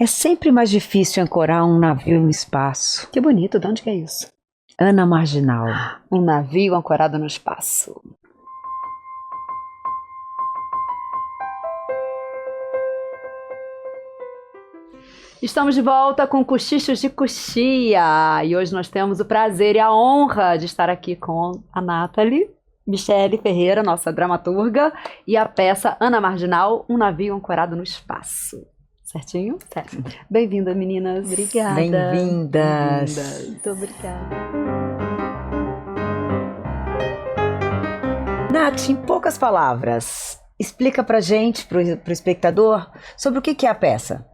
É sempre mais difícil ancorar um navio no espaço. Que bonito, de onde que é isso? Ana Marginal. Um navio ancorado no espaço. Estamos de volta com Cochichos de Coxia. E hoje nós temos o prazer e a honra de estar aqui com a Nathalie Michele Ferreira, nossa dramaturga, e a peça Ana Marginal, um navio ancorado no espaço. Certinho? Certo. Bem-vindas, meninas. Obrigada. Bem-vindas. Muito obrigada. Nath, em poucas palavras, explica pra gente, pro espectador, sobre o que é a peça.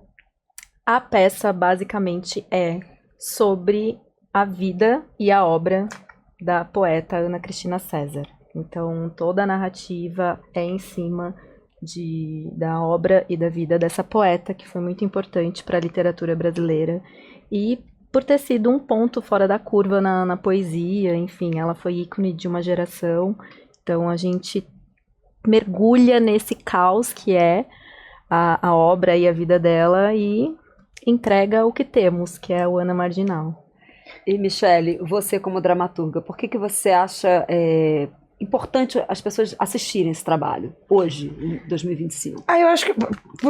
A peça, basicamente, é sobre a vida e a obra da poeta Ana Cristina César. Então, toda a narrativa é em cima da obra e da vida dessa poeta, que foi muito importante para a literatura brasileira. E por ter sido um ponto fora da curva na poesia, enfim, ela foi ícone de uma geração. Então, a gente mergulha nesse caos que é a obra e a vida dela e entrega o que temos, que é o Ana Marginal. E, Michele, você como dramaturga, por que você acha importante as pessoas assistirem esse trabalho hoje, em 2025? Eu acho que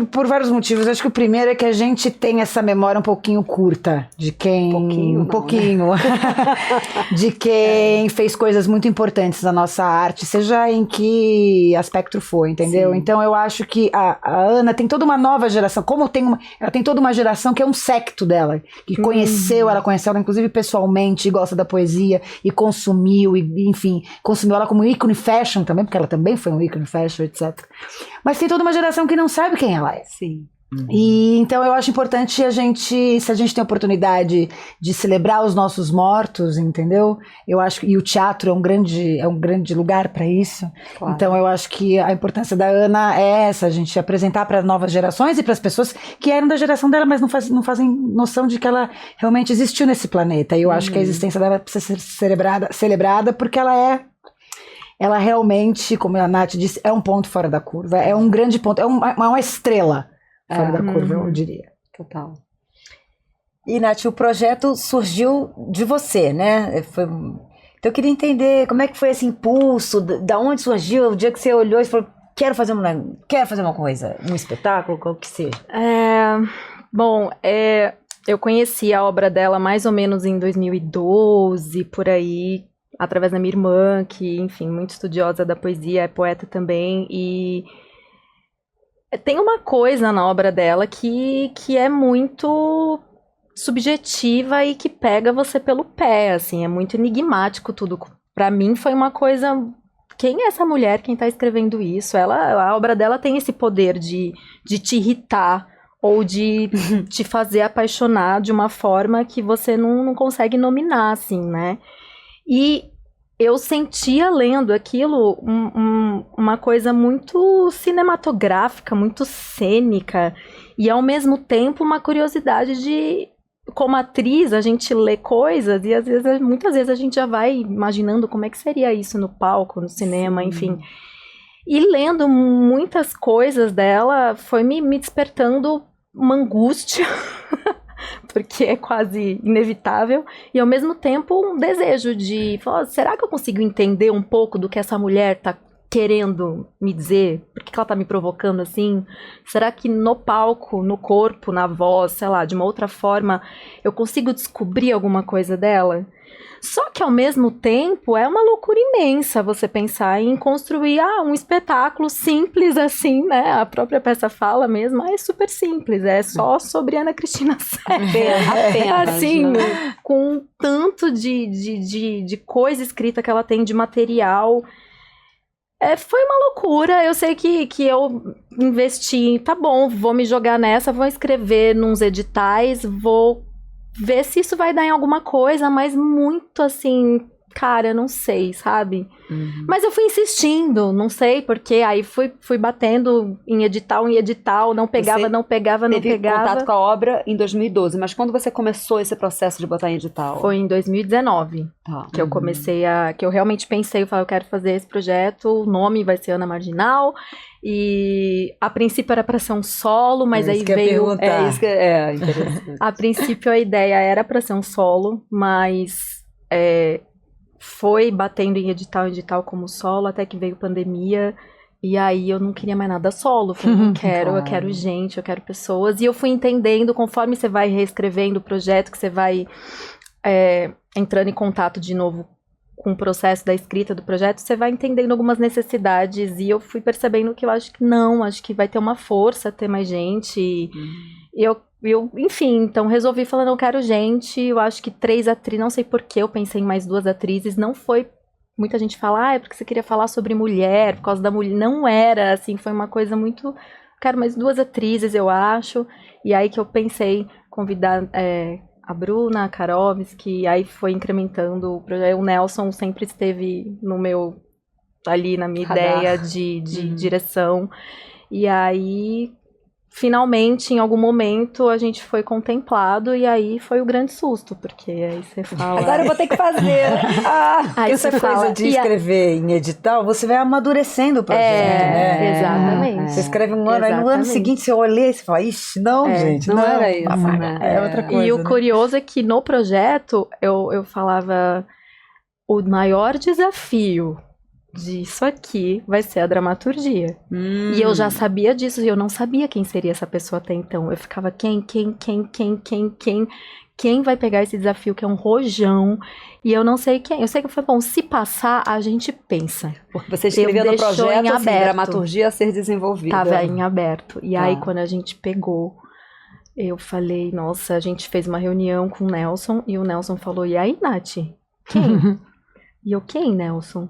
por vários motivos. Acho que o primeiro é que a gente tem essa memória um pouquinho curta de quem... Um pouquinho. De quem fez coisas muito importantes na nossa arte, seja em que aspecto for, entendeu? Sim. Então eu acho que a Ana tem toda uma nova geração, ela tem toda uma geração que é um secto dela, que ela conheceu ela inclusive pessoalmente, e gosta da poesia, e consumiu, e enfim, consumiu ela como ícone fashion também, porque ela também foi um ícone fashion, etc. Mas tem toda uma geração que não sabe quem ela é. Sim. E então eu acho importante se a gente tem a oportunidade de celebrar os nossos mortos, entendeu? Eu acho que o teatro é um grande lugar para isso. Claro. Então eu acho que a importância da Ana é essa, a gente apresentar para novas gerações e para as pessoas que eram da geração dela, mas não fazem noção de que ela realmente existiu nesse planeta. E eu acho que a existência dela precisa ser celebrada porque ela realmente, como a Nath disse, é um ponto fora da curva, é um grande ponto, é uma estrela fora da curva, eu diria. Total. E, Nath, o projeto surgiu de você, né? Então eu queria entender como é que foi esse impulso, da onde surgiu, o dia que você olhou e falou, quero fazer uma coisa, um espetáculo, qual que seja. Eu conheci a obra dela mais ou menos em 2012, por aí, através da minha irmã, que, enfim, muito estudiosa da poesia, é poeta também, e tem uma coisa na obra dela que é muito subjetiva e que pega você pelo pé, assim, é muito enigmático tudo. Pra mim foi uma coisa, quem é essa mulher, quem tá escrevendo isso? A obra dela tem esse poder de te irritar ou de te fazer apaixonar de uma forma que você não consegue nominar, assim, né? E eu sentia lendo aquilo uma coisa muito cinematográfica, muito cênica, e ao mesmo tempo uma curiosidade de, como atriz, a gente lê coisas e muitas vezes a gente já vai imaginando como é que seria isso no palco, no cinema, sim, enfim. E lendo muitas coisas dela, foi me despertando uma angústia, porque é quase inevitável, e ao mesmo tempo um desejo de falar, será que eu consigo entender um pouco do que essa mulher tá querendo me dizer? Por que ela tá me provocando assim? Será que no palco, no corpo, na voz, sei lá, de uma outra forma, eu consigo descobrir alguma coisa dela? Só que ao mesmo tempo é uma loucura imensa você pensar em construir um espetáculo simples assim, né? A própria peça fala mesmo, é super simples, é só sobre Ana Cristina César. Apenas, assim, né? Com tanto de coisa escrita que ela tem, de material. Foi uma loucura. Eu sei que eu investi, tá bom, vou me jogar nessa, vou escrever nos editais, vou ver se isso vai dar em alguma coisa, mas muito assim, cara, não sei, sabe? Mas eu fui insistindo, não sei, porque aí fui batendo em edital, não pegava, Você não pegava, não Teve pegava. contato com a obra em 2012, mas quando você começou esse processo de botar em edital? Foi em 2019 Tá. que eu comecei que eu realmente pensei, eu falei, eu quero fazer esse projeto, o nome vai ser Ana Marginal, e a princípio era para ser um solo, mas aí veio... É isso que interessante. A princípio a ideia era para ser um solo, mas foi batendo em edital como solo, até que veio pandemia, e aí eu não queria mais nada solo. Eu falei, não quero, eu quero gente, eu quero pessoas. E eu fui entendendo, conforme você vai reescrevendo o projeto, que você vai entrando em contato de novo com o processo da escrita do projeto, você vai entendendo algumas necessidades, e eu fui percebendo que eu acho que vai ter uma força ter mais gente, e eu, enfim, então resolvi falar, não, eu quero gente, eu acho que 3 atrizes, não sei por que eu pensei em mais 2 atrizes, não foi, muita gente fala, é porque você queria falar sobre mulher, por causa da mulher, não era, assim, foi uma coisa muito, quero mais 2 atrizes, eu acho, e aí que eu pensei convidar a Bruna, a Karovski, aí foi incrementando o projeto, o Nelson sempre esteve ali na minha Radar. ideia de direção, e aí... Finalmente, em algum momento, a gente foi contemplado, e aí foi o grande susto, porque aí você fala... Agora eu vou ter que fazer. Aí Essa você coisa fala, de escrever em edital, você vai amadurecendo o projeto, né? exatamente. Você escreve um ano, aí no ano Exatamente. seguinte você olha e você fala, ixi, não, gente, não era isso, né? É outra coisa. E o né? curioso é que no projeto, eu falava, o maior desafio disso aqui vai ser a dramaturgia. E eu já sabia disso, e eu não sabia quem seria essa pessoa até então. Eu ficava, quem vai pegar esse desafio, que é um rojão, e eu não sei quem. Eu sei que foi bom, se passar, a gente pensa. Porque você escrevia no deixou projeto, em assim, aberto. dramaturgia a ser desenvolvida. Tava em aberto. E Tá. aí, quando a gente pegou, eu falei, nossa, a gente fez uma reunião com o Nelson, e o Nelson falou, e aí, Nath? Quem? E eu, quem, Nelson?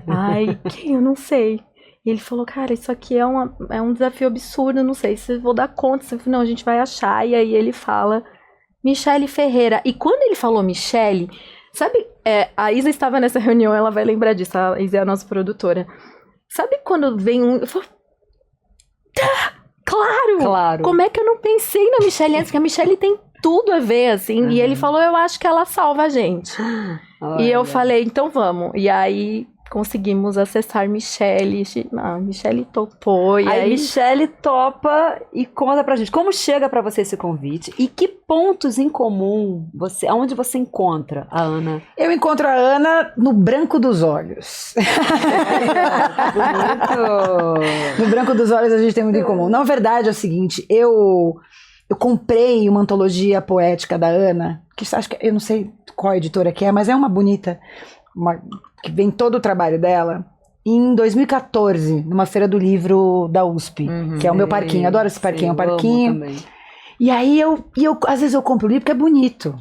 Ai, quem? Eu não sei. E ele falou, cara, isso aqui é um desafio absurdo, não sei se eu vou dar conta. Eu falei, não, a gente vai achar. E aí ele fala, Michele Ferreira. E quando ele falou Michele, sabe, a Isa estava nessa reunião, ela vai lembrar disso, a Isa é a nossa produtora. Sabe quando vem eu falo, claro! Como é que eu não pensei na Michele antes? Porque a Michele tem tudo a ver, assim. E ele falou, eu acho que ela salva a gente. E eu falei, então vamos. E aí conseguimos acessar Michele. Michele topou. E aí Michele topa e conta pra gente como chega pra você esse convite e que pontos em comum aonde você encontra a Ana? Eu encontro a Ana no branco dos olhos. No branco dos olhos a gente tem muito em comum. Na verdade é o seguinte, eu comprei uma antologia poética da Ana, que acho que eu não sei qual editora que é, mas é uma bonita, que vem todo o trabalho dela, em 2014, numa feira do livro da USP, que é o meu parquinho. Adoro esse parquinho, é um parquinho. E aí às vezes eu compro o livro porque é bonito.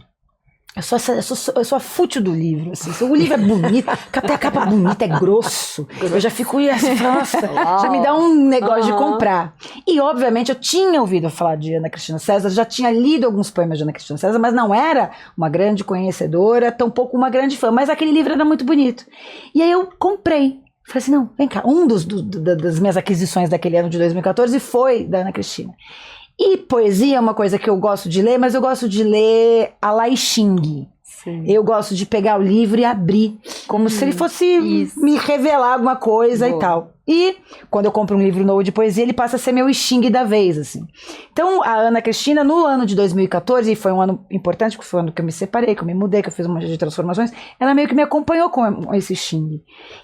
Eu sou a fútil do livro, assim. Se o livro é bonito, até a capa bonita, é grosso. Eu já fico assim, nossa, já me dá um negócio de comprar. E, obviamente, eu tinha ouvido falar de Ana Cristina César, já tinha lido alguns poemas de Ana Cristina César, mas não era uma grande conhecedora, tampouco uma grande fã. Mas aquele livro era muito bonito. E aí eu comprei. Falei assim, não, vem cá. Das minhas aquisições daquele ano de 2014 foi da Ana Cristina. E poesia é uma coisa que eu gosto de ler, mas eu gosto de ler a Lai Xing. Sim. Eu gosto de pegar o livro e abrir, como se ele fosse me revelar alguma coisa e tal. E quando eu compro um livro novo de poesia, ele passa a ser meu Xing da vez, assim. Então, a Ana Cristina, no ano de 2014, e foi um ano importante, porque foi o ano que eu me separei, que eu me mudei, que eu fiz uma série de transformações, ela meio que me acompanhou com esse Xing.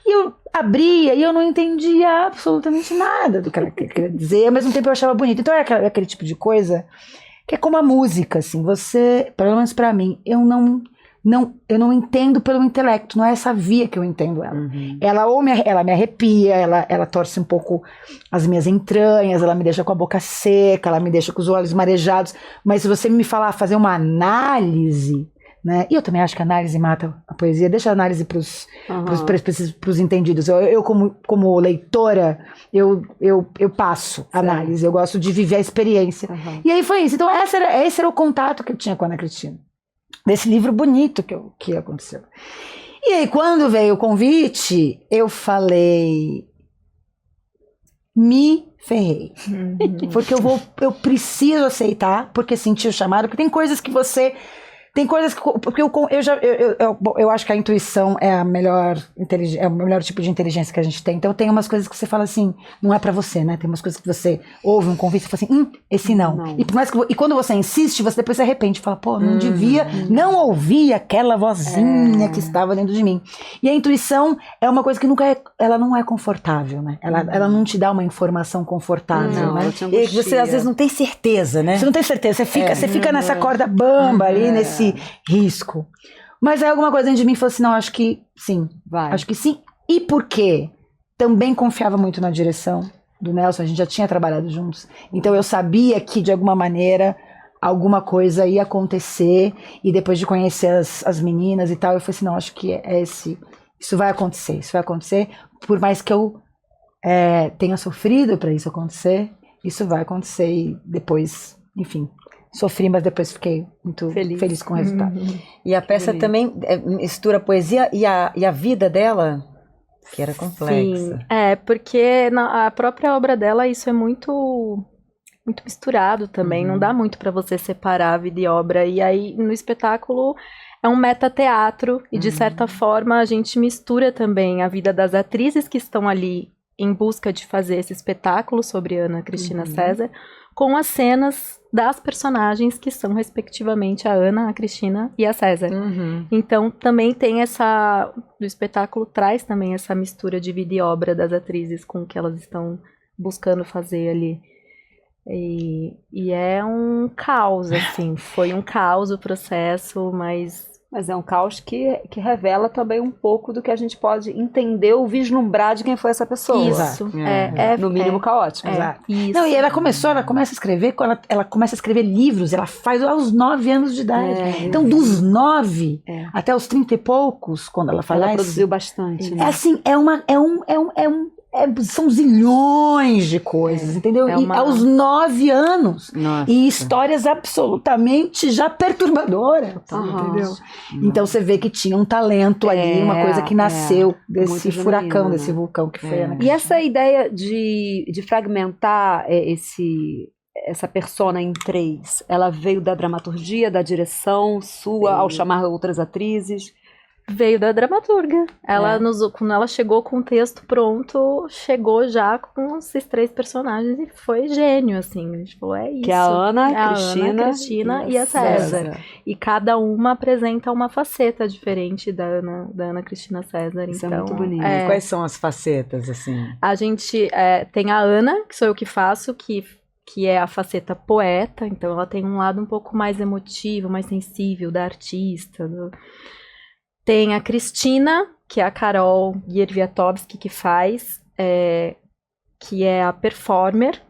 E eu abria e eu não entendia absolutamente nada do que ela queria dizer, ao mesmo tempo eu achava bonito. Então, é aquele tipo de coisa que é como a música, assim, você, pelo menos pra mim, eu não entendo pelo intelecto, não é essa via que eu entendo ela. Ela me arrepia, ela torce um pouco as minhas entranhas, ela me deixa com a boca seca, ela me deixa com os olhos marejados, mas se você me falar, fazer uma análise, né? E eu também acho que a análise mata a poesia, deixa a análise pros entendidos. Eu como leitora, eu passo a análise, eu gosto de viver a experiência. E aí foi isso. Então esse era o contato que eu tinha com a Ana Cristina. Desse livro bonito que aconteceu. E aí, quando veio o convite, eu falei, me ferrei. Porque eu preciso aceitar, porque senti o chamado, porque tem coisas que você... Tem coisas que... Porque eu acho que a intuição é a melhor é o melhor tipo de inteligência que a gente tem. Então tem umas coisas que você fala assim, não é pra você, né? Tem umas coisas que você ouve um convite e fala assim, esse não. E por mais que, e quando você insiste, você depois se arrepende. Fala, pô, não devia, não ouvir aquela vozinha que estava dentro de mim. E a intuição é uma coisa que ela não é confortável, né? Ela não te dá uma informação confortável, né? E você às vezes não tem certeza, né? Você não tem certeza, você fica nessa corda bamba ali, nesse risco. Mas aí alguma coisa dentro de mim falou assim, não, acho que sim. Vai. Acho que sim. E por quê? Também confiava muito na direção do Nelson, a gente já tinha trabalhado juntos. Então eu sabia que, de alguma maneira, alguma coisa ia acontecer. E depois de conhecer as meninas e tal, eu falei assim, não, acho que isso vai acontecer. Isso vai acontecer. Por mais que eu tenha sofrido para isso acontecer, isso vai acontecer. E depois, enfim... Sofri, mas depois fiquei muito feliz com o resultado. E a peça também mistura a poesia e a vida dela, que era complexa. Sim, porque na a própria obra dela isso é muito misturado também, não dá muito para você separar a vida e obra. E aí no espetáculo é um metateatro e de certa forma a gente mistura também a vida das atrizes que estão ali em busca de fazer esse espetáculo sobre Ana Cristina César com as cenas das personagens que são respectivamente a Ana, a Cristina e a César. Então também tem o espetáculo traz também essa mistura de vida e obra das atrizes com o que elas estão buscando fazer ali. E é um caos, assim, foi um caos o processo, mas é um caos que revela também um pouco do que a gente pode entender ou vislumbrar de quem foi essa pessoa. Isso, no mínimo caótico. Exato. Isso. Não, e ela começa a escrever, quando ela começa a escrever livros, ela faz aos 9 anos de idade. Então, dos 9 até os 30 e poucos, quando ela falece... Ela produziu bastante, né? É assim, são zilhões de coisas, entendeu? E aos 9 anos. Nossa. E histórias absolutamente já perturbadoras, entendeu? Então você vê que tinha um talento ali, uma coisa que nasceu desse furacão, desse vulcão que foi a Ana E essa ideia de fragmentar essa persona em 3, ela veio da dramaturgia, da direção sua, ao chamar outras atrizes? Veio da dramaturga. Quando ela chegou com o texto pronto, chegou já com esses 3 personagens e foi gênio, assim. A gente falou, é isso. Que é a Ana, a Cristina e a César. E cada uma apresenta uma faceta diferente da Ana Cristina César. Isso então, é muito bonito. Quais são as facetas, assim? A gente tem a Ana, que sou eu que faço, que é a faceta poeta. Então ela tem um lado um pouco mais emotivo, mais sensível da artista, Tem a Cristina, que é a Carol Gierwiatowski que faz, que é a performer.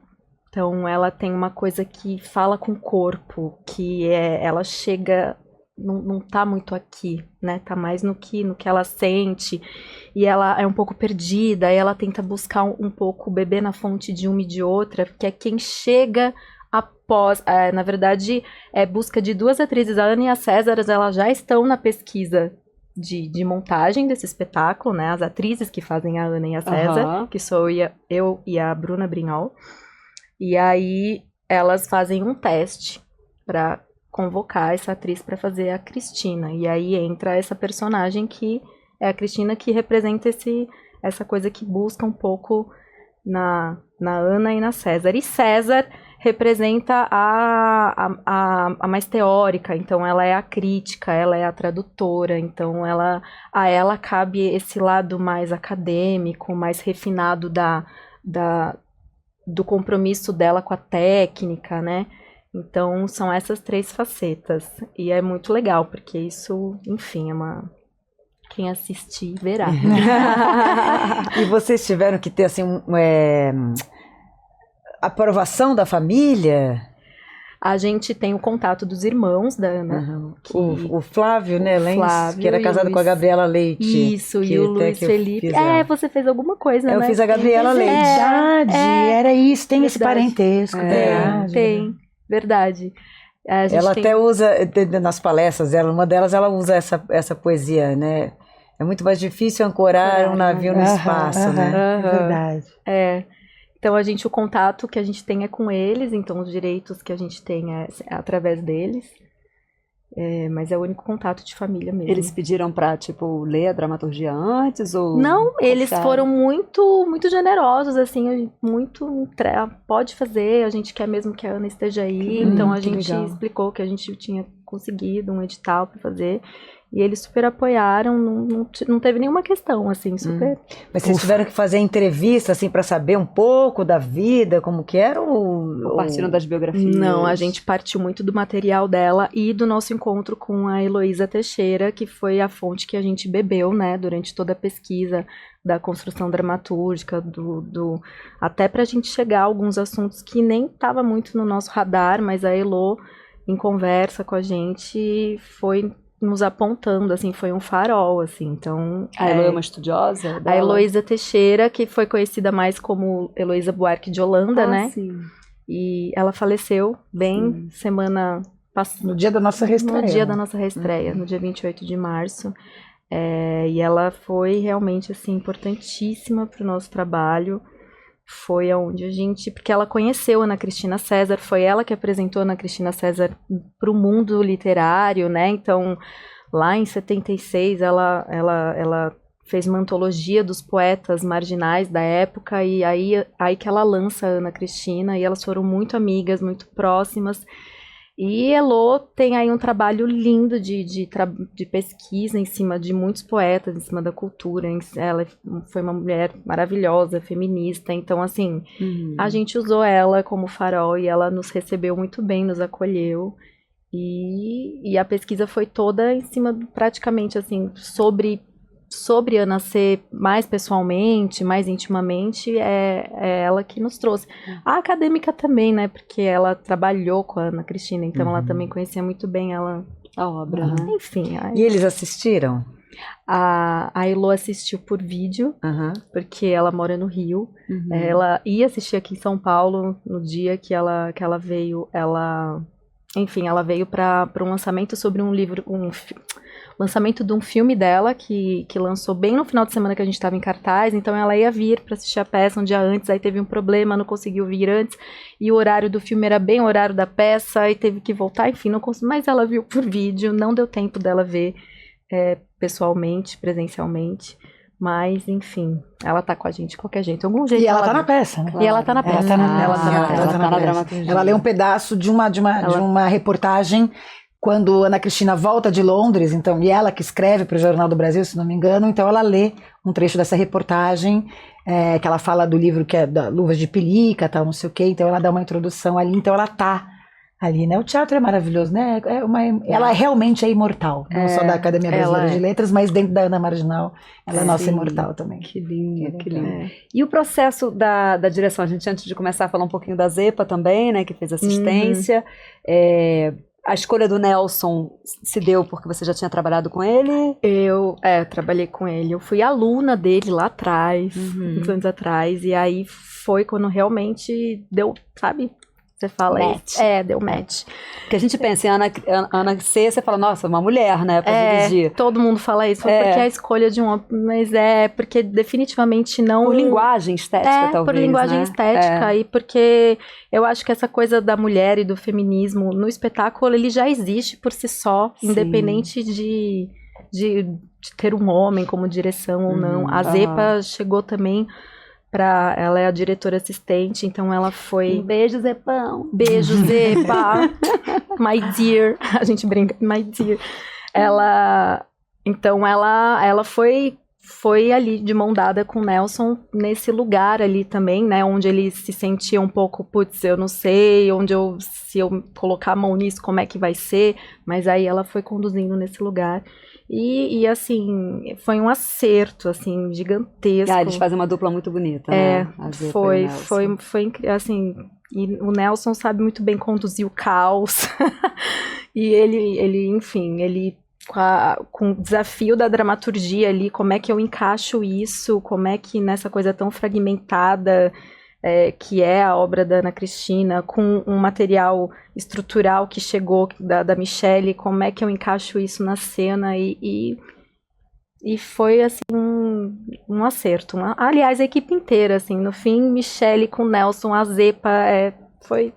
Então, ela tem uma coisa que fala com o corpo, ela chega, não tá muito aqui, né? Tá mais no que ela sente. E ela é um pouco perdida, e ela tenta buscar um pouco beber na fonte de uma e de outra, que é quem chega após. Na verdade, é busca de 2 atrizes, a Ana e a César, elas já estão na pesquisa de montagem desse espetáculo, né? As atrizes que fazem a Ana e a César, que sou eu e a Bruna Brignol. E aí elas fazem um teste para convocar essa atriz para fazer a Cristina. E aí entra essa personagem que é a Cristina, que representa essa coisa que busca um pouco na Ana e na César. E César representa a mais teórica, então ela é a crítica, ela é a tradutora, então a ela cabe esse lado mais acadêmico, mais refinado do compromisso dela com a técnica, né? Então são essas 3 facetas, e é muito legal, porque isso, enfim, quem assistir verá. E vocês tiveram que ter, assim, aprovação da família? A gente tem o contato dos irmãos da Ana. O Flávio, né, Lenz, Flávio que era casado com a Gabriela Leite. Isso, e o Luiz Felipe. Você fez alguma coisa, né? Eu fiz a Gabriela Leite. Verdade, era isso, tem esse parentesco. Verdade. Ela até usa, nas palestras dela, uma delas ela usa essa poesia, né? É muito mais difícil ancorar um navio no espaço, né? É verdade. Então o contato que a gente tem é com eles, então os direitos que a gente tem é através deles. Mas é o único contato de família mesmo. Eles pediram pra, tipo, ler a dramaturgia antes? Ou Não, eles confiaram? foram muito, muito generosos, assim, pode fazer, a gente quer mesmo que a Ana esteja aí, então a que gente legal. explicou que a gente tinha conseguido um edital para fazer, e eles super apoiaram, não teve nenhuma questão, assim, super... Mas vocês tiveram que fazer entrevista, assim, pra saber um pouco da vida, como que era? Ou partiram das biografias? Não, a gente partiu muito do material dela e do nosso encontro com a Heloísa Teixeira, que foi a fonte que a gente bebeu, né, durante toda a pesquisa da construção dramatúrgica, até pra gente chegar a alguns assuntos que nem estava muito no nosso radar, mas a Elo, em conversa com a gente, foi nos apontando, assim, foi um farol, assim, então... A Elo é uma estudiosa A dela? Heloísa Teixeira, que foi conhecida mais como Heloísa Buarque de Holanda, né? Sim. E ela faleceu bem semana passada. No dia da nossa reestreia. No dia da nossa reestreia, no dia 28 de março. E ela foi realmente, assim, importantíssima para o nosso trabalho. Foi aonde a gente... Porque ela conheceu a Ana Cristina César, foi ela que apresentou a Ana Cristina César para o mundo literário, né? Então, lá em 76, ela fez uma antologia dos poetas marginais da época, e aí que ela lança a Ana Cristina, e elas foram muito amigas, muito próximas. E Elo tem aí um trabalho lindo de pesquisa em cima de muitos poetas, em cima da cultura. Ela foi uma mulher maravilhosa, feminista. Então, assim, a gente usou ela como farol e ela nos recebeu muito bem, nos acolheu. E a pesquisa foi toda em cima, praticamente, assim, sobre Ana C mais pessoalmente, mais intimamente, é ela que nos trouxe. A acadêmica também, né? Porque ela trabalhou com a Ana Cristina, então ela também conhecia muito bem ela. A obra, né? Enfim, E eles assistiram? a Elo assistiu por vídeo, porque ela mora no Rio. Ela ia assistir aqui em São Paulo no dia que ela veio. Enfim, ela veio para um lançamento sobre um livro, lançamento de um filme dela, que lançou bem no final de semana que a gente estava em cartaz, então ela ia vir para assistir a peça um dia antes, aí teve um problema, não conseguiu vir antes, e o horário do filme era bem o horário da peça, aí teve que voltar, enfim, não conseguiu, mas ela viu por vídeo, não deu tempo dela ver pessoalmente, presencialmente, mas enfim, ela tá com a gente de qualquer jeito, de algum jeito. E ela tá na peça, né? E ela tá na peça. Ela tá na Ela tá na peça. peça. na dramaturgia. Ela lê um pedaço de uma reportagem quando Ana Cristina volta de Londres, então, e ela que escreve para o Jornal do Brasil, se não me engano, então ela lê um trecho dessa reportagem, que ela fala do livro que é da Luvas de Pelica, tal, não sei o quê, então ela dá uma introdução ali, então ela tá ali, né? O teatro é maravilhoso, né? Ela realmente é imortal, não só da Academia Brasileira de Letras, mas dentro da Ana Marginal, ela é nossa imortal também. Que lindo, que lindo. E o processo da direção? A gente, antes de começar a falar um pouquinho da Zepa também, né, que fez assistência, a escolha do Nelson se deu porque você já tinha trabalhado com ele? Eu trabalhei com ele. Eu fui aluna dele lá atrás, muitos anos atrás, e aí foi quando realmente deu, sabe? Você fala Match. deu match. Porque a gente pensa em Ana C, você fala, nossa, uma mulher, né, pra dirigir. Todo mundo fala isso, porque é a escolha de um homem, mas porque definitivamente não... Por linguagem estética, talvez, por linguagem né? estética, e porque eu acho que essa coisa da mulher e do feminismo no espetáculo, ele já existe por si só, independente de ter um homem como direção ou não. A Zepa chegou também... Ela é a diretora assistente, então ela foi... Um beijo, Zepão. Beijo, Zepa. My dear. A gente brinca, my dear. Então ela foi ali de mão dada com o Nelson nesse lugar ali também, né? Onde ele se sentia um pouco, putz, eu não sei, se eu colocar a mão nisso, como é que vai ser? Mas aí ela foi conduzindo nesse lugar. E assim, foi um acerto, assim, gigantesco. Eles fazem uma dupla muito bonita, né? A Zepa Foi assim, e o Nelson sabe muito bem conduzir o caos. E ele, enfim, com o desafio da dramaturgia ali, como é que eu encaixo isso, como é que nessa coisa tão fragmentada que é a obra da Ana Cristina, com um material estrutural que chegou da Michelle, como é que eu encaixo isso na cena e E foi, assim, um acerto. Aliás, a equipe inteira, assim, no fim, Michele com Nelson, a Zepa, foi...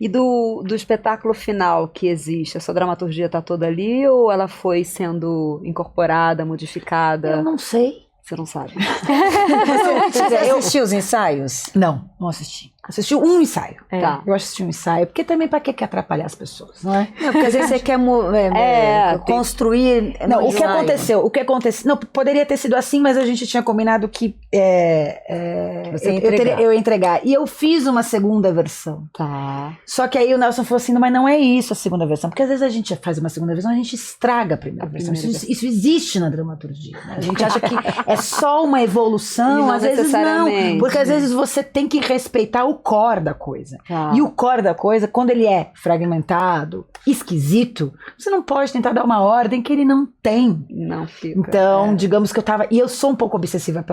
E do espetáculo final que existe, a sua dramaturgia tá toda ali ou ela foi sendo incorporada, modificada? Eu não sei. Você não sabe. Você assistiu os ensaios? Não assisti. Assisti um ensaio. Tá. Eu assisti um ensaio, porque também pra que atrapalhar as pessoas, não é? Não, porque às vezes você quer construir. Não, no o que ensaio. aconteceu? Não, poderia ter sido assim, mas a gente tinha combinado que Você ia entregar. eu ia entregar. E eu fiz uma segunda versão. Tá. Só que aí o Nelson falou assim, não, mas não é isso a segunda versão, porque às vezes a gente faz uma segunda versão, a gente estraga a primeira versão. Isso existe na dramaturgia, né? A gente acha que é só uma E evolução, não às vezes não, necessariamente. porque às vezes você tem que respeitar o core da coisa. Tá. E o core da coisa, quando ele é fragmentado, esquisito, você não pode tentar dar uma ordem que ele não tem. Não fica. Então, digamos que eu tava... E eu sou um pouco obsessiva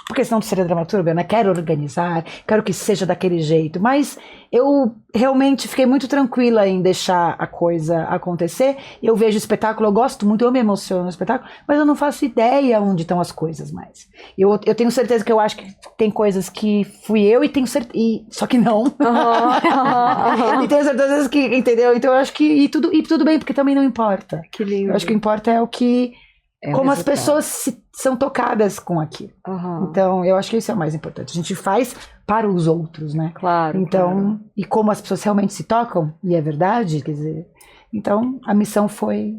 porque senão não seria dramaturga, né? Quero organizar, quero que seja daquele jeito. Mas eu realmente fiquei muito tranquila em deixar a coisa acontecer. Eu vejo o espetáculo, eu gosto muito, eu me emociono no espetáculo, mas eu não faço ideia onde estão as coisas mais. Eu tenho certeza que eu acho que tem coisas que fui eu e tenho certeza... Só que não. E tenho certeza que, entendeu? Então eu acho que... E tudo bem, porque também não importa. Que lindo. Eu acho que o que importa é o que... como as resultado. pessoas são tocadas com aquilo. Aham. Então, eu acho que isso é o mais importante. A gente faz para os outros, né? Claro. Então, claro. e como as pessoas realmente se tocam, e é verdade, quer dizer... Então, a missão foi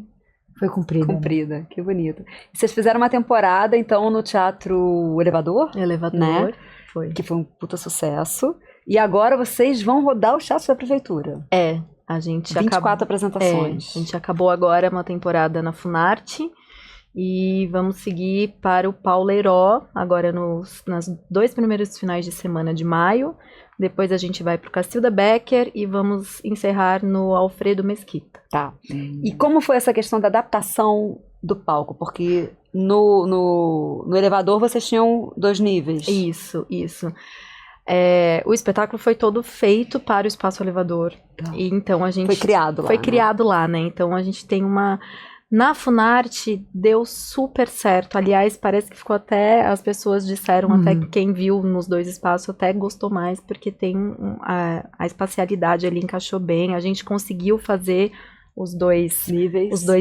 cumprida. Né? Cumprida, que bonito. E vocês fizeram uma temporada, então, no Teatro Elevador, Elevador, Né? foi. que foi um puta sucesso. E agora vocês vão rodar os teatros da prefeitura. A gente 24 apresentações. a gente acabou agora uma temporada na Funarte e vamos seguir para o Paulo Heiró, agora nos 2 primeiros finais de semana de maio. Depois a gente vai para o Cacilda Becker e vamos encerrar no Alfredo Mesquita. Tá. E como foi essa questão da adaptação do palco? Porque no Elevador vocês tinham 2 níveis. Isso. O espetáculo foi todo feito para o Espaço Elevador. Tá. E então a gente... Foi criado lá. Foi né? criado lá, né? Então a gente tem uma... Na Funarte deu super certo. Aliás, parece que ficou até... As pessoas disseram, até que quem viu nos 2 espaços até gostou mais, porque tem a espacialidade ali encaixou bem. A gente conseguiu fazer os dois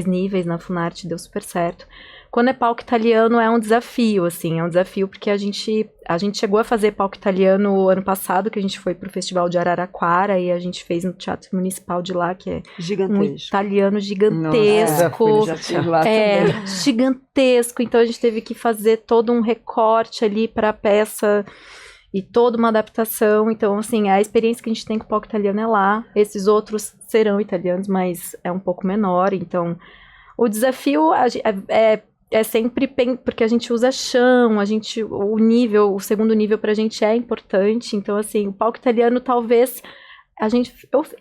níveis na Funarte, deu super certo. Quando é palco italiano é um desafio, assim, porque a gente chegou a fazer palco italiano ano passado, que a gente foi pro Festival de Araraquara e a gente fez no Teatro Municipal de lá, que é um Gigantesco. italiano gigantesco. Nossa, já tive lá também. Gigantesco, então a gente teve que fazer todo um recorte ali para a peça e toda uma adaptação. Então, assim, a experiência que a gente tem com o palco italiano é lá. Esses outros serão italianos, mas é um pouco menor. Então, o desafio é sempre porque a gente usa chão, o segundo nível pra gente é importante. Então, assim, o palco italiano talvez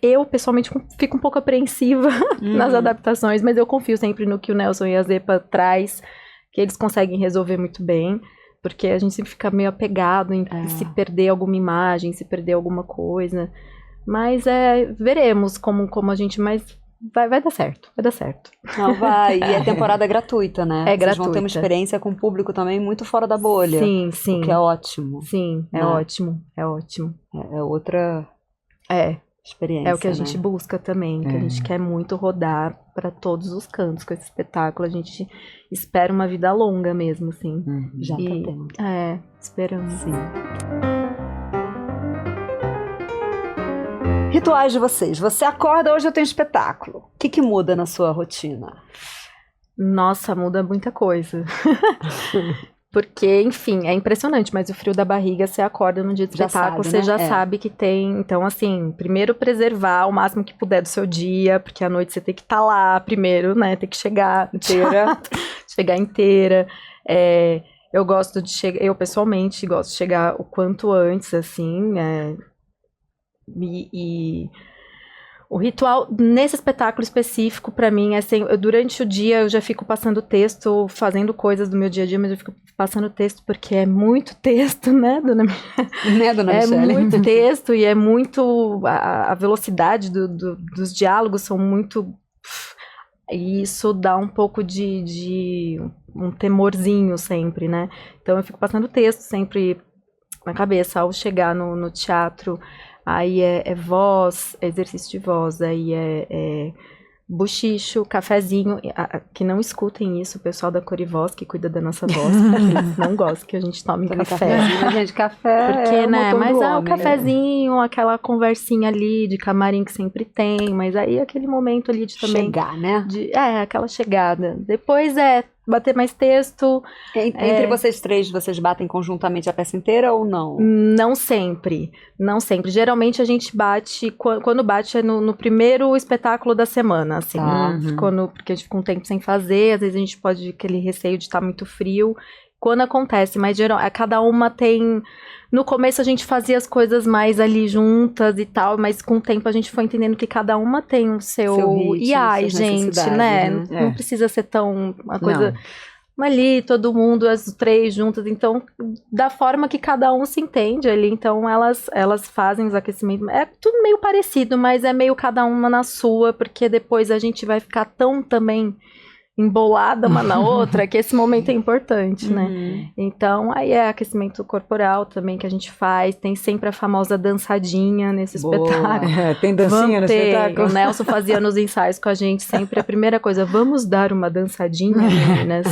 eu pessoalmente fico um pouco apreensiva nas adaptações, mas eu confio sempre no que o Nelson e a Zepa traz, que eles conseguem resolver muito bem, porque a gente sempre fica meio apegado em se perder alguma imagem, se perder alguma coisa. Mas veremos como a gente... Mas vai dar certo, vai dar certo. Não, vai. E é temporada gratuita, né? É Vocês vão ter gratuita. uma experiência com o público também muito fora da bolha. Sim. O que é ótimo. Sim, é Né? ótimo, é ótimo. É outra É experiência, o que a gente né? busca também, que a gente quer muito rodar para todos os cantos com esse espetáculo. A gente espera uma vida longa mesmo, assim. Já tá E- tendo. Esperamos. Sim. Rituais de vocês. Você acorda, hoje eu tenho espetáculo. O que muda na sua rotina? Nossa, muda muita coisa. Porque, enfim, é impressionante, mas o frio da barriga, você acorda no dia do Já espetáculo, sabe, você né? já É. sabe que tem. Então, assim, primeiro preservar o máximo que puder do seu dia, porque à noite você tem que estar lá primeiro, né? Tem que chegar inteira. chegar inteira. Eu gosto de chegar, eu pessoalmente gosto de chegar o quanto antes, assim. E o ritual nesse espetáculo específico, pra mim, é assim, durante o dia eu já fico passando texto, fazendo coisas do meu dia a dia, mas eu fico passando texto porque é muito texto, né, dona Né, dona É Michele? muito texto e é muito... A velocidade dos diálogos são muito... E isso dá um pouco de um temorzinho sempre, né? Então eu fico passando texto sempre na cabeça ao chegar no teatro. Aí é voz, é exercício de voz, aí é bochicho, cafezinho, que não escutem isso, o pessoal da Corivoz que cuida da nossa voz, porque eles não gostam que a gente tome café. Gente, café Porque, é o né, motor mas do o homem, né? cafezinho, aquela conversinha ali de camarim que sempre tem, mas aí aquele momento ali de também... Chegar, né? aquela chegada. Depois bater mais texto. Entre vocês três, vocês batem conjuntamente a peça inteira ou não? Não sempre, não sempre. Geralmente a gente bate, quando bate é no primeiro espetáculo da semana, assim. Tá. Porque a gente fica um tempo sem fazer, às vezes a gente pode aquele receio de estar muito frio. Quando acontece, mas cada uma tem... No começo a gente fazia as coisas mais ali juntas e tal, mas com o tempo a gente foi entendendo que cada uma tem o seu ritmo, e ai, suas gente, necessidades, né? né? Não precisa ser tão uma coisa... Ali, todo mundo, as três juntas, então, da forma que cada um se entende ali, então elas fazem os aquecimentos, é tudo meio parecido, mas é meio cada uma na sua, porque depois a gente vai ficar tão também embolada uma na outra, que esse momento é importante, né? Então, aí é aquecimento corporal também que a gente faz, tem sempre a famosa dançadinha nesse espetáculo. Tem dancinha no espetáculo? O Nelson fazia nos ensaios com a gente sempre a primeira coisa, vamos dar uma dançadinha, meninas?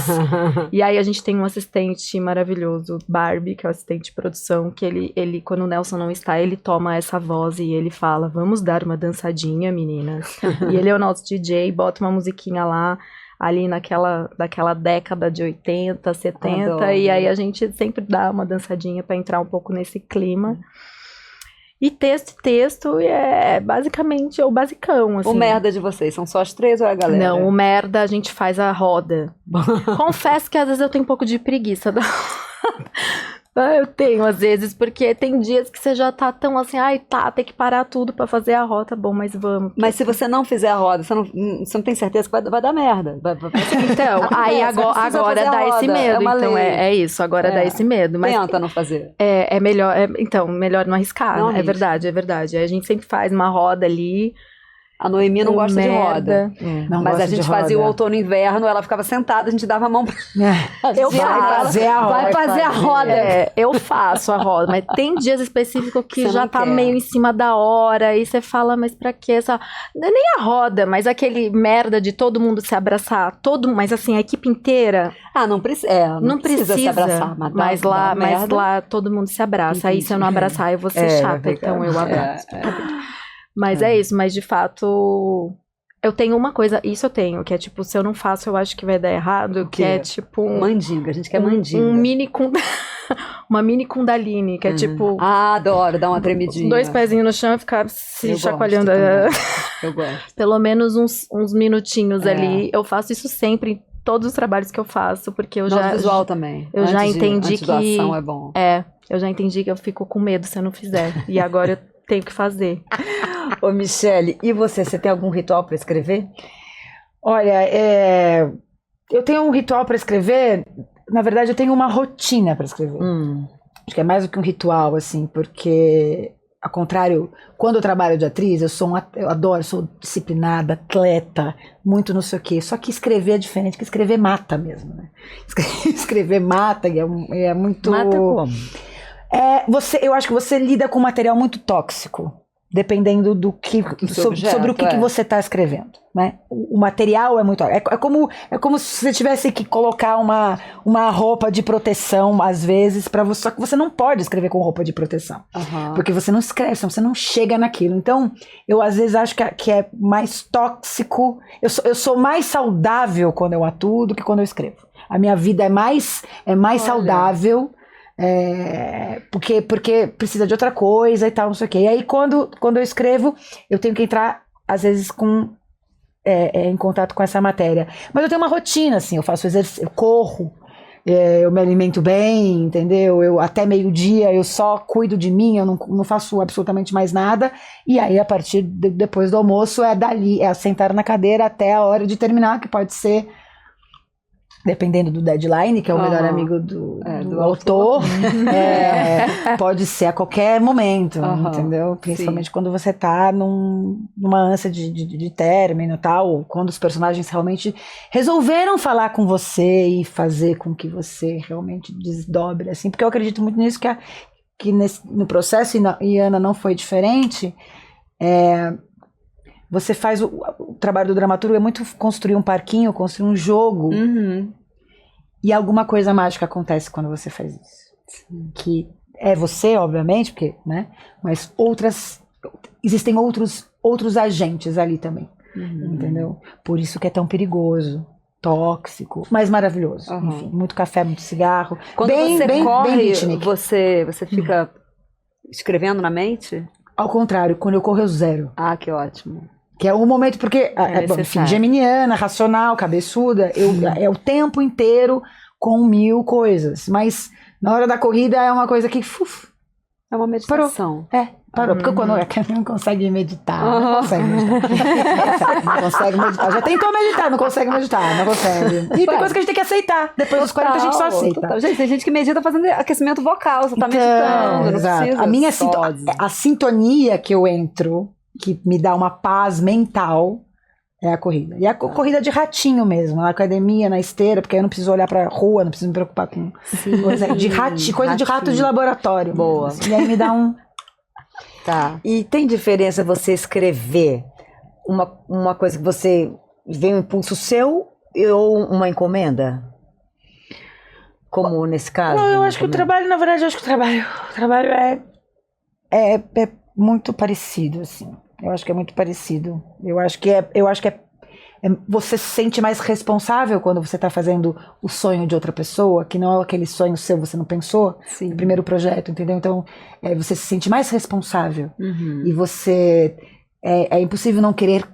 E aí a gente tem um assistente maravilhoso, Barbie, que é o assistente de produção, que ele quando o Nelson não está, ele toma essa voz e ele fala, vamos dar uma dançadinha, meninas? E ele é o nosso DJ, bota uma musiquinha lá, ali daquela década de 80, 70, Adoro. e aí a gente sempre dá uma dançadinha para entrar um pouco nesse clima. E texto é basicamente o basicão, assim. O merda de vocês, são só as três ou é a galera? Não, o merda a gente faz a roda. Confesso que às vezes eu tenho um pouco de preguiça da eu tenho, às vezes, porque tem dias que você já tá tão assim, tem que parar tudo pra fazer a rota, bom, mas vamos. Mas se você não fizer a roda, você não tem certeza que vai dar merda. Então, aí agora dá esse medo. Então, é isso, agora dá esse medo. Mas tenta não fazer. É melhor, então, melhor não arriscar. Não É verdade, é verdade. A gente sempre faz uma roda ali. A Noemi não gosta de roda. Mas a gente fazia o outono e inverno, ela ficava sentada, a gente dava a mão pra... Eu Vai fazer a roda. Eu faço a roda, mas tem dias específicos que Você já não tá quer. meio em cima da hora, e você fala, mas pra quê? Não é nem a roda, mas aquele merda de todo mundo se abraçar, mas assim, a equipe inteira. Não precisa. Não precisa se abraçar, mas lá todo mundo se abraça. Aí se eu não abraçar, eu vou ser chata, então eu abraço. Mas é isso, mas de fato, eu tenho uma coisa, isso eu tenho, que é tipo, se eu não faço, eu acho que vai dar errado, que é tipo... Mandinga, a gente quer mandinga. Uma mini Kundalini, que é tipo... adoro, dá uma tremidinha. 2 pezinhos no chão e ficar se Eu chacoalhando. Eu gosto. Pelo menos uns minutinhos ali. Eu faço isso sempre em todos os trabalhos que eu faço, porque eu já... visual também. Eu já entendi antes da que... ação é bom. Eu já entendi que eu fico com medo se eu não fizer. E agora eu tenho que fazer. Ô, Michele, e você tem algum ritual para escrever? Olha, eu tenho um ritual para escrever, na verdade eu tenho uma rotina para escrever. Acho que é mais do que um ritual, assim, porque, ao contrário, quando eu trabalho de atriz, eu adoro, sou disciplinada, atleta, muito não sei o quê. Só que escrever é diferente, que escrever mata mesmo, né? Escrever mata e é muito... Mata como? Eu acho que você lida com material muito tóxico, dependendo sobre o que você está escrevendo, né? O material é muito... É como se você tivesse que colocar uma roupa de proteção, às vezes, para você. Só que você não pode escrever com roupa de proteção. Porque você não escreve, você não chega naquilo. Então, eu às vezes acho que é mais tóxico. Eu sou mais saudável quando eu atuo do que quando eu escrevo. A minha vida é mais saudável... porque precisa de outra coisa e tal, não sei o quê. E aí, quando eu escrevo, eu tenho que entrar, às vezes, em contato com essa matéria. Mas eu tenho uma rotina, assim, eu faço exercício, eu corro, eu me alimento bem, entendeu? Eu até meio-dia eu só cuido de mim, eu não faço absolutamente mais nada. E aí, a partir depois do almoço, é sentar na cadeira até a hora de terminar, que pode ser dependendo do deadline, que é o melhor amigo do autor, pode ser a qualquer momento, entendeu? Principalmente quando você tá numa ânsia de término e tal, ou quando os personagens realmente resolveram falar com você e fazer com que você realmente desdobre, assim, porque eu acredito muito nisso, que no processo, e Ana não foi diferente, você faz o trabalho do dramaturgo é muito construir um parquinho, construir um jogo, e alguma coisa mágica acontece quando você faz isso. Sim. Que é você, obviamente, porque, né? Mas existem outros agentes ali também, entendeu? Por isso que é tão perigoso, tóxico, mas maravilhoso. Enfim, muito café, muito cigarro. Quando você corre, você fica escrevendo na mente? Ao contrário, quando eu corro eu zero. Ah, que ótimo. Que é um momento, porque, enfim, geminiana, racional, cabeçuda, é o tempo inteiro com 1000 coisas. Mas na hora da corrida é uma coisa que... é uma meditação. Parou. Porque quando não consegue meditar, não consegue meditar. Não consegue meditar. Já tentou meditar, não consegue meditar, não consegue. E tem coisa que a gente tem que aceitar. Depois dos 40 a gente só aceita. Total. Gente, tem gente que medita fazendo aquecimento vocal, você tá meditando, não precisa. A sintonia que eu entro, que me dá uma paz mental, é a corrida. E a corrida de ratinho mesmo, na academia, na esteira, porque eu não preciso olhar pra rua, não preciso me preocupar com coisa de rato de laboratório. Boa. Mesmo. E aí me dá um... Tá. E tem diferença você escrever uma coisa que você vem um impulso seu ou uma encomenda? Como nesse caso? Não, eu acho que o trabalho, na verdade, o trabalho é muito parecido, assim. Eu acho que é muito parecido. Eu acho que você se sente mais responsável quando você está fazendo o sonho de outra pessoa, que não é aquele sonho seu, você não pensou no primeiro projeto, entendeu? Então, você se sente mais responsável. E você... É impossível não querer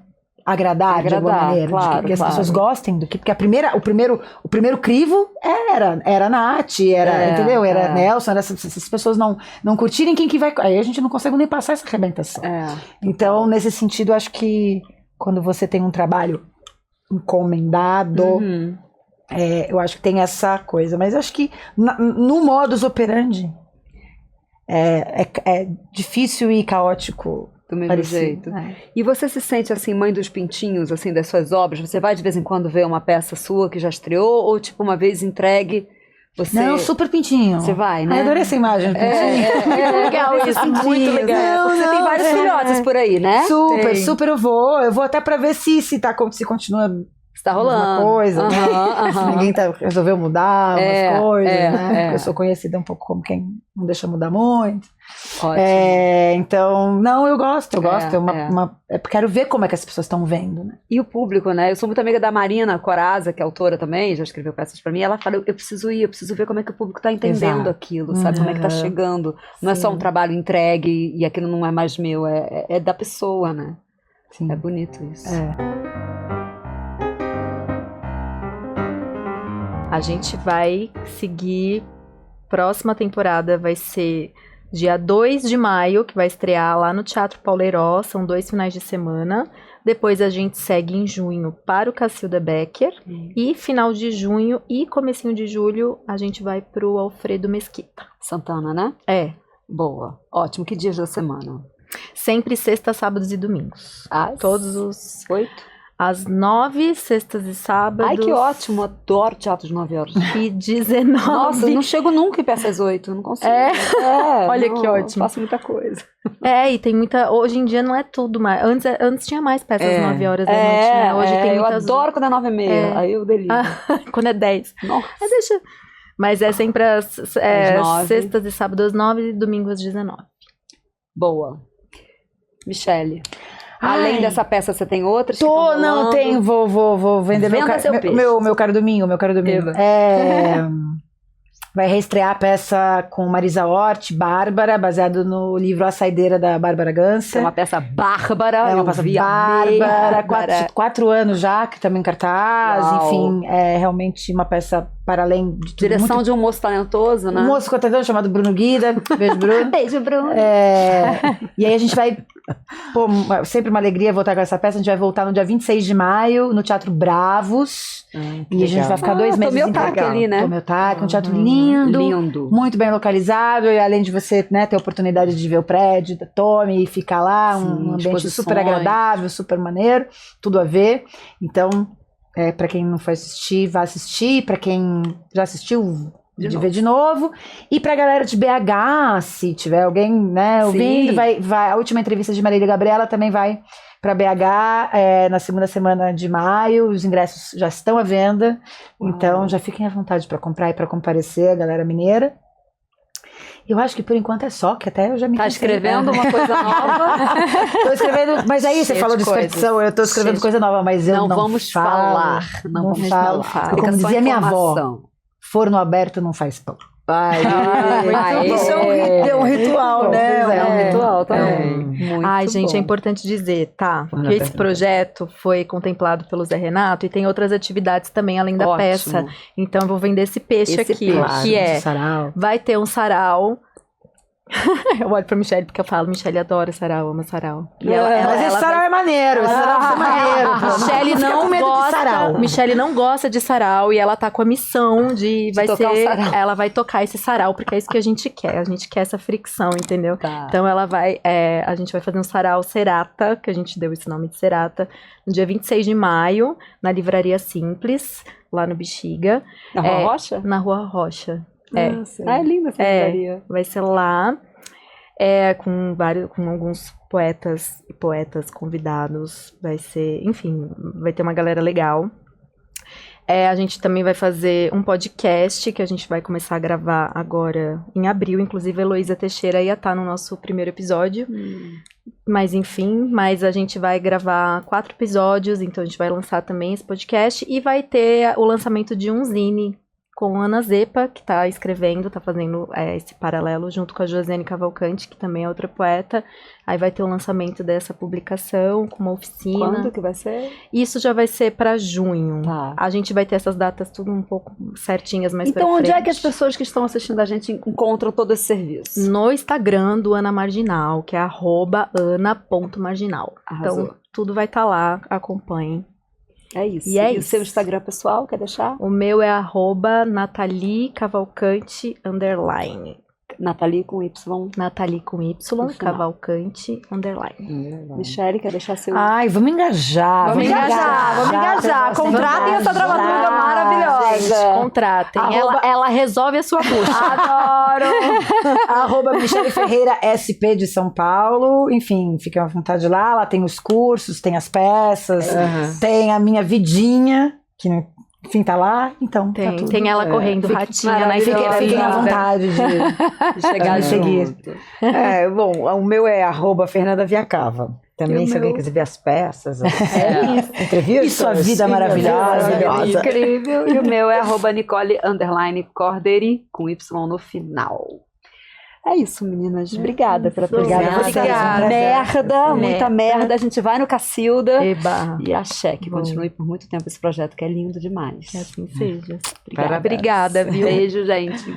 agradar de alguma maneira, claro, que as pessoas gostem do que... Porque o primeiro crivo era Nath, entendeu? Era Nelson, se as pessoas não curtirem, quem que vai... Aí a gente não consegue nem passar essa arrebentação. Então, nesse sentido, acho que quando você tem um trabalho encomendado, eu acho que tem essa coisa. Mas acho que no modus operandi é difícil e caótico. Do mesmo jeito. E você se sente assim, mãe dos pintinhos, assim, das suas obras? Você vai de vez em quando ver uma peça sua que já estreou, ou tipo, uma vez entregue, você... Não, super pintinho. Você vai, né? Adorei essa imagem. É legal isso, muito legal. Você tem vários filhotes por aí, né? Super eu vou até pra ver se continua... Está rolando. Uma coisa, né? Se ninguém resolveu mudar umas coisas, né? Eu sou conhecida um pouco como quem não deixa mudar muito. Ótimo. Então, não, eu gosto. Eu quero ver como é que as pessoas estão vendo, né? E o público, né? Eu sou muito amiga da Marina Corazza, que é autora também, já escreveu peças pra mim. Ela fala, eu preciso ver como é que o público tá entendendo aquilo, sabe? Como é que tá chegando. Não é só um trabalho entregue e aquilo não é mais meu, é da pessoa, né? Sim. É bonito isso. A gente vai seguir, próxima temporada vai ser dia 2 de maio, que vai estrear lá no Teatro Pauleiró, são 2 finais de semana. Depois a gente segue em junho para o Cacilda Becker. E final de junho e comecinho de julho a gente vai pro Alfredo Mesquita. Santana, né? É. Boa. Ótimo. Que dias da semana? Sempre sexta, sábados e domingos. Todos os... 8? Às 9, sextas e sábados. Ai, que ótimo, adoro teatro de 9 horas. E 19. Nossa, eu não chego nunca em peças 8, não consigo. Olha que ótimo. Eu faço muita coisa. E tem muita... Hoje em dia não é tudo mais. Antes tinha mais peças 9 horas da noite, né? Hoje tem muitas... Eu adoro quando é 9h30, aí eu delírio. Quando é 10. Nossa. Mas é sempre às sextas e sábados às 9 e domingos às 19. Boa. Michele. Além dessa peça, você tem outras? Tenho. Vou vender meu carduminho. Vai reestrear a peça com Marisa Hort, Bárbara, baseado no livro A Saideira, da Bárbara Gança. É uma peça bárbara. É uma peça bárbara. 4 anos já, que também em cartaz. Uau. Enfim, é realmente uma peça para além de tudo. Direção de um moço talentoso, né? Um moço cotadão chamado Bruno Guida. Beijo, Bruno. Beijo, Bruno. E aí a gente vai... Pô, sempre uma alegria voltar com essa peça. A gente vai voltar no dia 26 de maio, no Teatro Bravos. E a gente vai ficar 2 meses em Tomeotaki ali, né? Tomeotaki, um teatro lindo. Lindo. Muito bem localizado, e além de você, né, ter a oportunidade de ver o prédio da Tome e ficar lá, Sim, um ambiente exposições. super agradável, super maneiro, tudo a ver. Então, para quem não foi assistir, vá assistir. Para quem já assistiu, ver de novo. E pra galera de BH, se tiver alguém, né, ouvindo, vai, a última entrevista de Marília Gabriela também vai para BH na segunda semana de maio. Os ingressos já estão à venda, então já fiquem à vontade para comprar e para comparecer, a galera mineira. Eu acho que por enquanto é só, que até eu já me Tá cansei. escrevendo uma coisa nova? Tô escrevendo, mas aí você Cheio falou de de expedição, eu tô escrevendo Cheio. coisa nova, mas eu não vamos falo, falar. Não vamos falo. falar. Como Fica só dizia minha avó, informação. forno aberto não faz pão. Isso é um ritual, né? Pois É um ritual também. Muito Ai, gente, bom. é importante dizer, tá? Que esse projeto foi contemplado pelo Zé Renato e tem outras atividades também além da Ótimo. peça. Então eu vou vender esse peixe Esse aqui, peixe. que é, Sarau. vai ter um sarau. Eu olho pra Michelle porque eu falo, Michelle adora sarau, ama sarau. E Mas esse sarau é maneiro, esse sarau é maneiro. pô. Michelle Fica não com medo de gosta. sarau. Michelle não gosta de sarau e ela tá com a missão de vai tocar ser, um sarau. ela vai tocar esse sarau porque é isso que a gente quer. A gente quer essa fricção, entendeu? Tá. Então ela vai, a gente vai fazer um sarau Cerata, que a gente deu esse nome de Cerata, no dia 26 de maio, na Livraria Simples, lá no Bexiga, Na Rua Rocha? na Rua Rocha. É linda essa livraria. Vai ser lá, com alguns poetas e poetas convidados. Vai ser, enfim, vai ter uma galera legal. A gente também vai fazer um podcast que a gente vai começar a gravar agora em abril. Inclusive, a Heloísa Teixeira ia estar no nosso primeiro episódio. Mas, enfim, a gente vai gravar 4 episódios, então a gente vai lançar também esse podcast. E vai ter o lançamento de um zine com a Ana Zepa, que tá escrevendo, tá fazendo esse paralelo, junto com a Josiane Cavalcante, que também é outra poeta. Aí vai ter o lançamento dessa publicação, com uma oficina. Quando que vai ser? Isso já vai ser pra junho. Tá. A gente vai ter essas datas tudo um pouco certinhas, mais pra Então, onde é frente. que as pessoas que estão assistindo a gente encontram todo esse serviço? No Instagram do Ana Marginal, que é @ana.marginal. Arrasou. Então, tudo vai estar lá, acompanhem. É isso. E é o isso. seu Instagram pessoal, quer deixar? O meu é @Nathalie Cavalcante _. Nathalie com Y. Nathalie com Y, No final. Cavalcante _ Michele, quer deixar seu... Ai, vamos engajar. Vamos engajar. Contratem essa dramaturga maravilhosa. Gente, contratem. Ela resolve a sua bucha. Adoro! Michele Ferreira, SP de São Paulo. Enfim, fiquem à vontade lá. Lá tem os cursos, tem as peças, tem a minha vidinha, que, enfim, tá lá. Então, tá tudo. Tem ela correndo ratinha na maravilhosa. Fiquem à Instagram. vontade de Chegar me seguir. junto. Bom, o meu é @Fernanda Viacava. Também, se alguém quiser ver as peças, entrevistas. E sua vida maravilhosa. Maravilhosa. Incrível. E o meu é @Nicole_Corderi, com Y no final. É isso, meninas. Obrigada pela presença. Obrigada. Muita merda. A gente vai no Cacilda. Eba. E axé, que continue por muito tempo esse projeto, que é lindo demais. Que assim seja. Obrigada. Obrigada, viu? Beijo, gente.